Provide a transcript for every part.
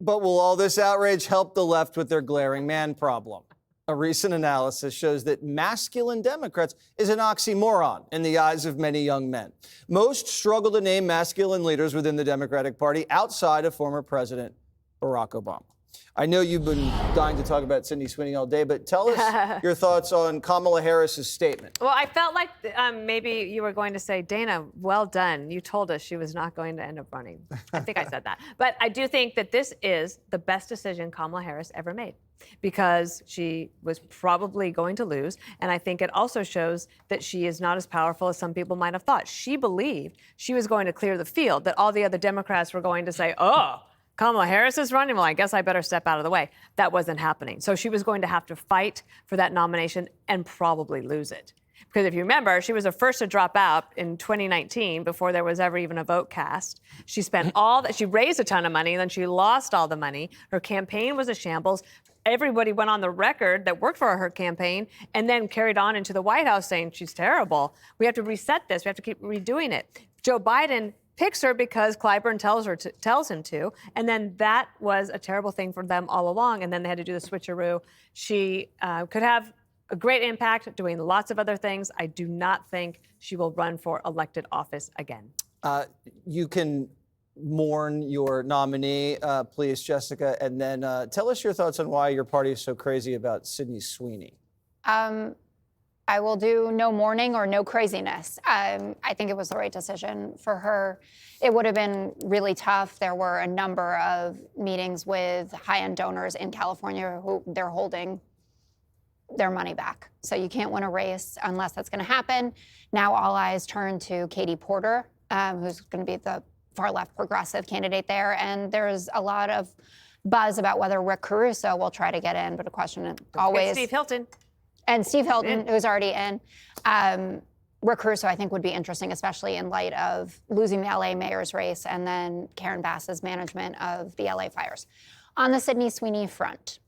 But will all this outrage help the left with their glaring man problem? A recent analysis shows that masculine Democrats is an oxymoron in the eyes of many young men. Most struggle to name masculine leaders within the Democratic Party outside of former President Barack Obama. I know you've been dying to talk about Sydney Sweeney all day, but tell us your thoughts on Kamala Harris's statement. Well, I felt like maybe you were going to say, Dana, well done. You told us she was not going to end up running. I think I said that. But I do think that this is the best decision Kamala Harris ever made, because she was probably going to lose. And I think it also shows that she is not as powerful as some people might have thought. She believed she was going to clear the field, that all the other Democrats were going to say, oh, Kamala Harris is running? Well, I guess I better step out of the way. That wasn't happening. So she was going to have to fight for that nomination and probably lose it. Because if you remember, she was the first to drop out in 2019 before there was ever even a vote cast. She spent all that, she raised a ton of money, and then she lost all the money. Her campaign was a shambles. Everybody went on the record that worked for her campaign and then carried on into the White House saying she's terrible. We have to reset this. We have to keep redoing it. Joe Biden picks her because Clyburn tells him to, and then that was a terrible thing for them all along, and then they had to do the switcheroo. She could have a great impact doing lots of other things. I do not think she will run for elected office again. You can mourn your nominee, please, Jessica, and then tell us your thoughts on why your party is so crazy about Sydney Sweeney. I will do no mourning or no craziness. I think it was the right decision for her. It would have been really tough. There were a number of meetings with high-end donors in California who they're holding their money back. So you can't win a race unless that's going to happen. Now all eyes turn to Katie Porter, who's going to be the far-left progressive candidate there. And there's a lot of buzz about whether Rick Caruso will try to get in, but a question always... Steve Hilton. And Steve Hilton, who's already in. Rick Caruso, I think, would be interesting, especially in light of losing the LA mayor's race and then Karen Bass's management of the LA fires. On the Sydney Sweeney front,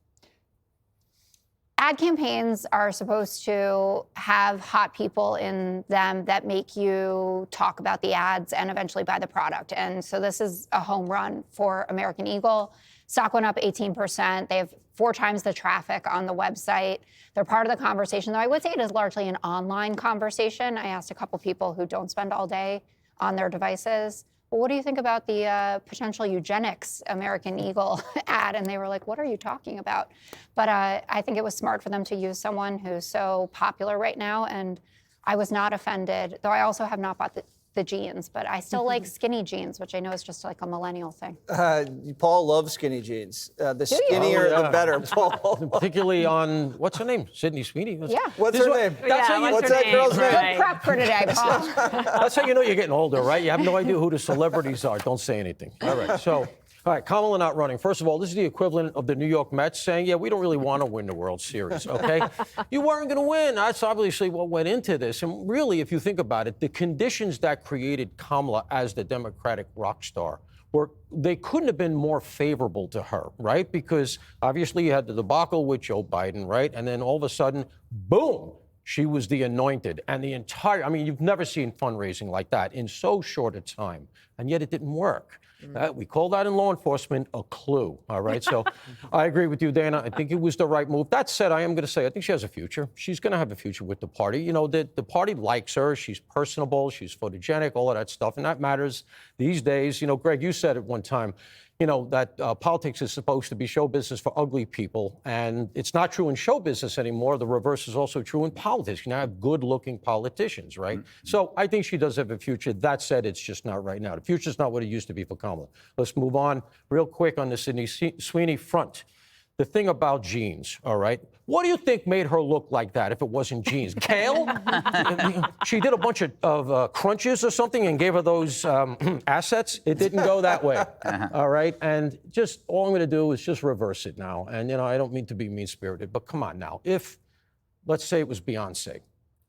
ad campaigns are supposed to have hot people in them that make you talk about the ads and eventually buy the product. And so this is a home run for American Eagle. Stock went up 18%. They have 4 times the traffic on the website. They're part of the conversation, though I would say it is largely an online conversation. I asked a couple people who don't spend all day on their devices, well, what do you think about the potential eugenics American Eagle ad? And they were like, what are you talking about? But I think it was smart for them to use someone who's so popular right now. And I was not offended, though I also have not bought the jeans, but I still like skinny jeans, which I know is just like a millennial thing. Paul loves skinny jeans. The skinnier, the better, Paul. Particularly on, what's her name? Sydney Sweeney? Yeah. What's her name? What's that girl's name? Good prep for today, Paul. That's how you know you're getting older, right? You have no idea who the celebrities are. Don't say anything. All right, so... All right, Kamala not running. First of all, this is the equivalent of the New York Mets saying, yeah, we don't really want to win the World Series, okay? You weren't going to win. That's obviously what went into this. And really, if you think about it, the conditions that created Kamala as the Democratic rock star they couldn't have been more favorable to her, right? Because obviously you had the debacle with Joe Biden, right? And then all of a sudden, boom, she was the anointed. And the entire, I mean, you've never seen fundraising like that in so short a time. And yet it didn't work. We call that in law enforcement a clue, all right? So I agree with you, Dana. I think it was the right move. That said, I am going to say I think she has a future. She's going to have a future with the party. You know, the party likes her. She's personable. She's photogenic, all of that stuff. And that matters these days. You know, Greg, you said at one time, you know, that politics is supposed to be show business for ugly people. And it's not true in show business anymore. The reverse is also true in politics. You now have good-looking politicians, right? Mm-hmm. So I think she does have a future. That said, it's just not right now. The future's not what it used to be for Kamala. Let's move on real quick on the Sydney Sweeney front. The thing about jeans, all right? What do you think made her look like that if it wasn't jeans? Kale? She did a bunch of crunches or something and gave her those assets. It didn't go that way, all right? And just all I'm going to do is just reverse it now. And, you know, I don't mean to be mean-spirited, but come on now. If, let's say it was Beyonce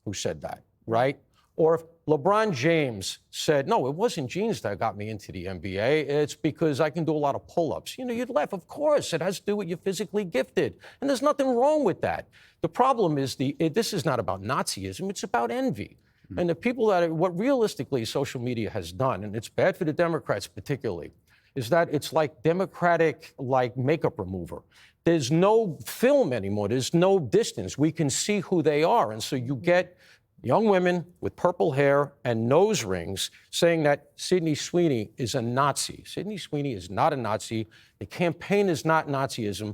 who said that, right? Or if LeBron James said, no, it wasn't jeans that got me into the NBA. It's because I can do a lot of pull-ups. You know, you'd laugh. Of course, it has to do with you're physically gifted. And there's nothing wrong with that. The problem is this is not about Nazism. It's about envy. And the people what realistically social media has done, and it's bad for the Democrats particularly, is that it's like Democratic, like makeup remover. There's no film anymore. There's no distance. We can see who they are. And so you get young women with purple hair and nose rings saying that Sydney Sweeney is a Nazi. Sydney Sweeney is not a Nazi. The campaign is not Nazism.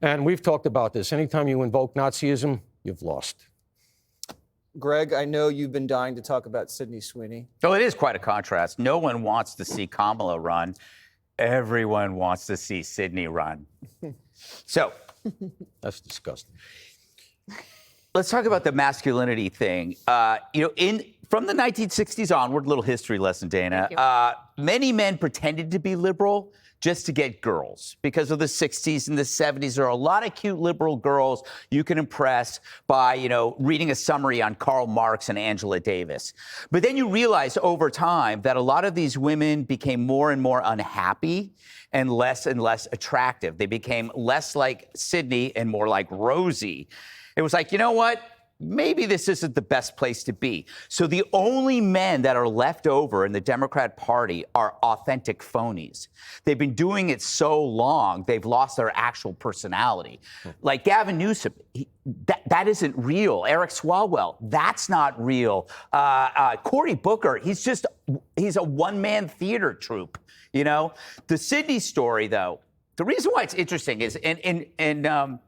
And we've talked about this. Anytime you invoke Nazism, you've lost. Greg, I know you've been dying to talk about Sydney Sweeney. Oh, it is quite a contrast. No one wants to see Kamala run. Everyone wants to see Sydney run. So, That's disgusting. let's talk about the masculinity thing. From the 1960s onward, little history lesson, Dana. Many men pretended to be liberal just to get girls. Because of the 60s and the 70s, there are a lot of cute liberal girls you can impress by, reading a summary on Karl Marx and Angela Davis. But then you realize over time that a lot of these women became more and more unhappy and less attractive. They became less like Sydney and more like Rosie. It was like, you know what? Maybe this isn't the best place to be. So the only men that are left over in the Democrat Party are authentic phonies. They've been doing it so long, they've lost their actual personality. Like Gavin Newsom, that isn't real. Eric Swalwell, that's not real. Cory Booker, he's a one-man theater troupe, The Sydney story, though, the reason why it's interesting is, and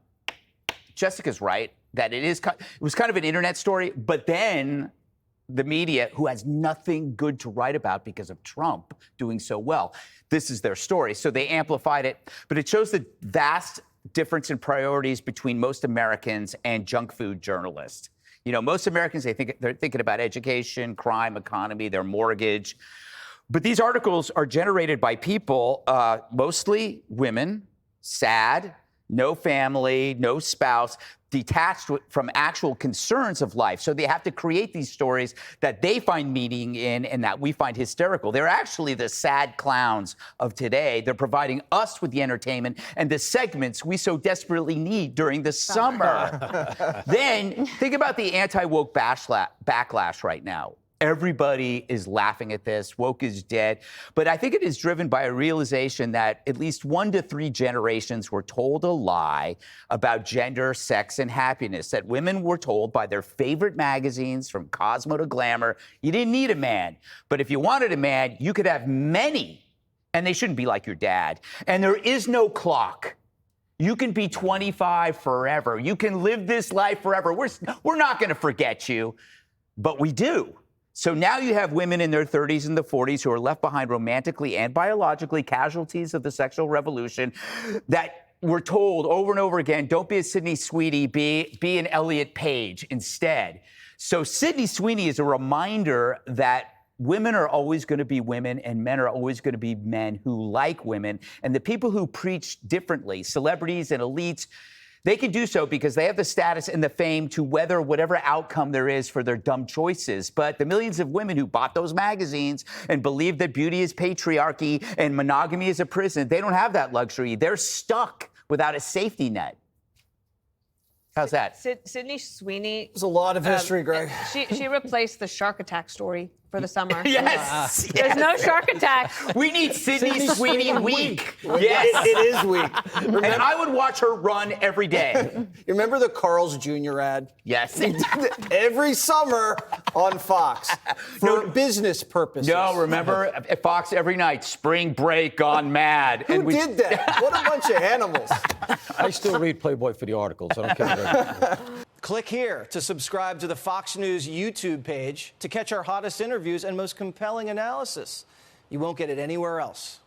Jessica's right, that it was kind of an internet story, but then the media, who has nothing good to write about because of Trump doing so well, this is their story. So they amplified it, but it shows the vast difference in priorities between most Americans and junk food journalists. Most Americans, they're thinking about education, crime, economy, their mortgage. But these articles are generated by people, mostly women, sad, no family, no spouse, detached from actual concerns of life. So they have to create these stories that they find meaning in and that we find hysterical. They're actually the sad clowns of today. They're providing us with the entertainment and the segments we so desperately need during the summer. Then think about the anti-woke backlash right now. Everybody is laughing at this. Woke is dead. But I think it is driven by a realization that at least 1 to 3 generations were told a lie about gender, sex, and happiness. That women were told by their favorite magazines, from Cosmo to Glamour, you didn't need a man. But if you wanted a man, you could have many. And they shouldn't be like your dad. And there is no clock. You can be 25 forever. You can live this life forever. We're not going to forget you. But we do. So now you have women in their 30s and the 40s who are left behind romantically and biologically, casualties of the sexual revolution, that were told over and over again, don't be a Sydney Sweeney, be an Elliot Page instead. So Sydney Sweeney is a reminder that women are always going to be women and men are always going to be men who like women. And the people who preach differently, celebrities and elites, they can do so because they have the status and the fame to weather whatever outcome there is for their dumb choices. But the millions of women who bought those magazines and believe that beauty is patriarchy and monogamy is a prison, they don't have that luxury. They're stuck without a safety net. How's that? Sydney Sweeney. There's a lot of history, Greg. She replaced the shark attack story for the summer. Yes. There's no shark attack. We need Sydney Sweeney week. Yes, it is weak. And I would watch her run every day. You remember the Carl's Jr. ad? Yes. Every summer on Fox for business purposes. No, remember at Fox every night, Spring Break Gone Mad. Who did that? What a bunch of animals. I still read Playboy for the articles. I don't care. Click here to subscribe to the Fox News YouTube page to catch our hottest interviews and most compelling analysis. You won't get it anywhere else.